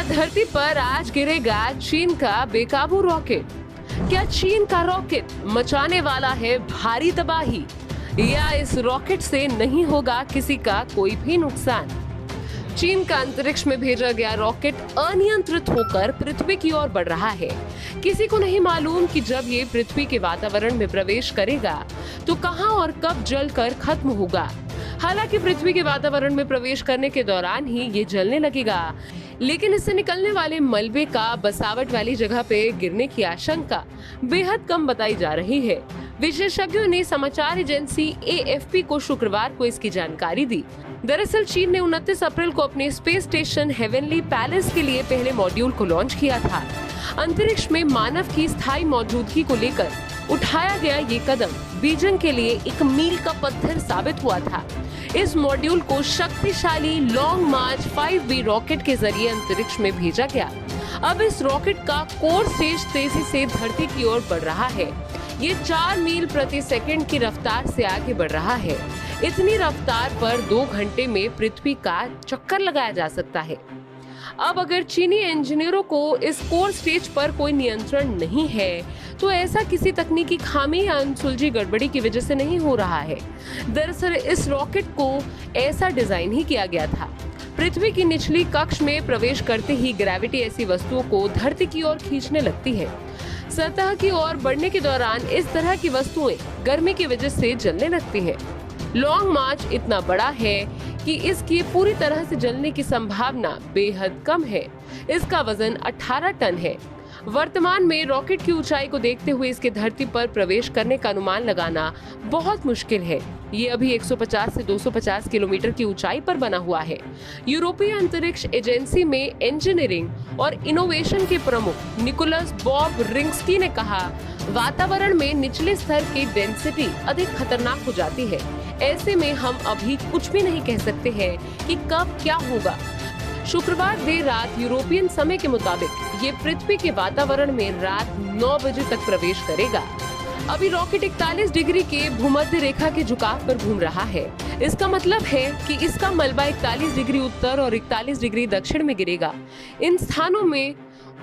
धरती पर आज गिरेगा चीन का बेकाबू रॉकेट। क्या चीन का रॉकेट मचाने वाला है भारी तबाही, या इस रॉकेट से नहीं होगा किसी का कोई भी नुकसान? चीन का अंतरिक्ष में भेजा गया रॉकेट अनियंत्रित होकर पृथ्वी की ओर बढ़ रहा है। किसी को नहीं मालूम कि जब ये पृथ्वी के वातावरण में प्रवेश करेगा तो कहां और कब जलकर खत्म होगा। हालांकि पृथ्वी के वातावरण में प्रवेश करने के दौरान ही ये जलने लगेगा, लेकिन इससे निकलने वाले मलबे का बसावट वाली जगह पे गिरने की आशंका बेहद कम बताई जा रही है। विशेषज्ञों ने समाचार एजेंसी AFP को शुक्रवार को इसकी जानकारी दी। दरअसल चीन ने 29 अप्रैल को अपने स्पेस स्टेशन हेवनली पैलेस के लिए पहले मॉड्यूल को लॉन्च किया था। अंतरिक्ष में मानव की स्थायी मौजूदगी को लेकर उठाया गया ये कदम बीजिंग के लिए एक मील का पत्थर साबित हुआ था। इस मॉड्यूल को शक्तिशाली लॉन्ग मार्च 5B रॉकेट के जरिए अंतरिक्ष में भेजा गया। अब इस रॉकेट का कोर स्टेज तेजी से धरती की ओर बढ़ रहा है। ये 4 मील प्रति सेकंड की रफ्तार से आगे बढ़ रहा है। इतनी रफ्तार पर 2 घंटे में पृथ्वी का चक्कर लगाया जा सकता है। अब अगर चीनी इंजीनियरों को इस कोर स्टेज पर कोई नियंत्रण नहीं है, तो ऐसा किसी तकनीकी खामी या अनसुलझी गड़बड़ी की वजह से नहीं हो रहा है। दरअसल इस रॉकेट को ऐसा डिजाइन ही किया गया था। पृथ्वी की निचली कक्ष में प्रवेश करते ही ग्रेविटी ऐसी वस्तुओं को धरती की ओर खींचने लगती है। सतह की ओर बढ़ने के दौरान इस तरह की वस्तुएं गर्मी की वजह से जलने लगती हैं। लॉन्ग मार्च इतना बड़ा है कि इसकी पूरी तरह से जलने की संभावना बेहद कम है। इसका वजन 18 टन है। वर्तमान में रॉकेट की ऊंचाई को देखते हुए इसके धरती पर प्रवेश करने का अनुमान लगाना बहुत मुश्किल है। ये अभी 150 से 250 किलोमीटर की ऊंचाई पर बना हुआ है। यूरोपीय अंतरिक्ष एजेंसी में इंजीनियरिंग और इनोवेशन के प्रमुख निकोलस बॉब रिंग्स्की ने कहा, वातावरण में निचले स्तर की डेंसिटी अधिक खतरनाक हो जाती है। ऐसे में हम अभी कुछ भी नहीं कह सकते हैं कि कब क्या होगा। शुक्रवार देर रात यूरोपियन समय के मुताबिक ये पृथ्वी के वातावरण में रात 9 बजे तक प्रवेश करेगा। अभी रॉकेट 41 डिग्री के भूमध्य रेखा के झुकाव पर घूम रहा है। इसका मतलब है कि इसका मलबा 41 डिग्री उत्तर और 41 डिग्री दक्षिण में गिरेगा। इन स्थानों में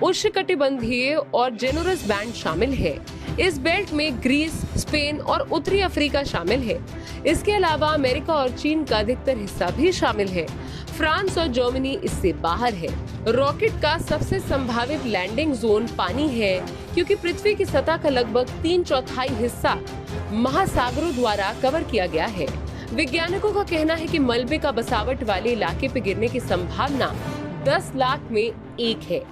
उष्णकटिबंधीय और जेनुरस बैंड शामिल है। इस बेल्ट में ग्रीस, स्पेन और उत्तरी अफ्रीका शामिल है। इसके अलावा अमेरिका और चीन का अधिकतर हिस्सा भी शामिल है। फ्रांस और जर्मनी इससे बाहर है। रॉकेट का सबसे संभावित लैंडिंग जोन पानी है, क्योंकि पृथ्वी की सतह का लगभग 3/4 हिस्सा महासागरों द्वारा कवर किया गया है। वैज्ञानिकों का कहना है कि मलबे का बसावट वाले इलाके पे गिरने की संभावना 10 लाख में 1 है।